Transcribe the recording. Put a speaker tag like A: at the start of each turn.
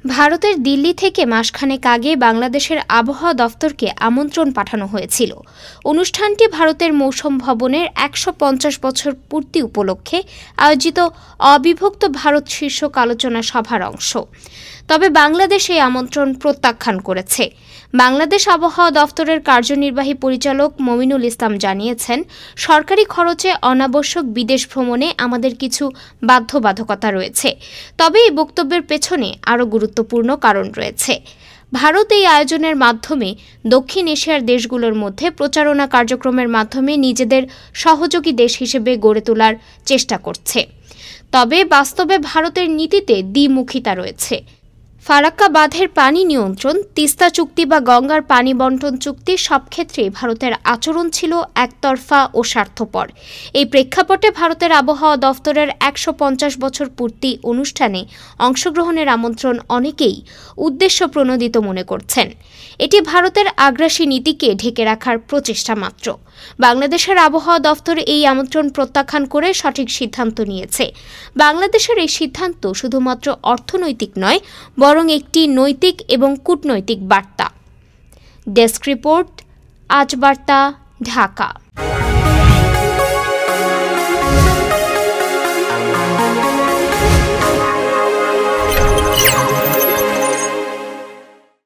A: ভারতের দিল্লি থেকে মাসখানেক আগে বাংলাদেশের আবহাওয়া দফতরকে আমন্ত্রণ পাঠানো হয়েছিল। অনুষ্ঠানটি ভারতের মৌসুম ভবনের ১৫০ বছর পূর্তি উপলক্ষে আয়োজিত অবিভক্ত ভারত শীর্ষক আলোচনা সভার অংশ। তবে বাংলাদেশ এই আমন্ত্রণ প্রত্যাখ্যান করেছে। বাংলাদেশ আবহাওয়া দফতরের কার্যনির্বাহী পরিচালক মমিনুল ইসলাম জানিয়েছেন, সরকারি খরচে অনাবশ্যক বিদেশ ভ্রমণে আমাদের কিছু বাধ্যবাধকতা রয়েছে। তবে এই বক্তব্যের পেছনে আরও গুরুত্বপূর্ণ কারণ রয়েছে। ভারত এই আয়োজনের মাধ্যমে দক্ষিণ এশিয়ার দেশগুলোর মধ্যে প্রচারণা কার্যক্রমের মাধ্যমে নিজেদের সহযোগী দেশ হিসেবে গড়ে তোলার চেষ্টা করছে। তবে বাস্তবে ভারতের নীতিতে দ্বিমুখিতা রয়েছে। ফারাক্কা বাঁধের পানি নিয়ন্ত্রণ, তিস্তা চুক্তি বা গঙ্গার পানি বণ্টন চুক্তি সব ক্ষেত্রেই ভারতের আচরণ ছিল একতরফা ও স্বার্থপর। এই প্রেক্ষাপটে ভারতের আবহাওয়া দফতরের ১৫০ বছর পূর্তি অনুষ্ঠানে অংশগ্রহণের আমন্ত্রণ অনেকেই উদ্দেশ্যপ্রণোদিত মনে করছেন। এটি ভারতের আগ্রাসী নীতিকে ঢেকে রাখার প্রচেষ্টা মাত্র। বাংলাদেশের আবহাওয়া দফতর এই আমন্ত্রণ প্রত্যাখ্যান করে সঠিক সিদ্ধান্ত নিয়েছে। বাংলাদেশের এই সিদ্ধান্ত শুধুমাত্র অর্থনৈতিক নয়, বরং একটি নৈতিক এবং কূটনৈতিক বার্তা। ডেস্ক রিপোর্ট, আজ বার্তা, ঢাকা।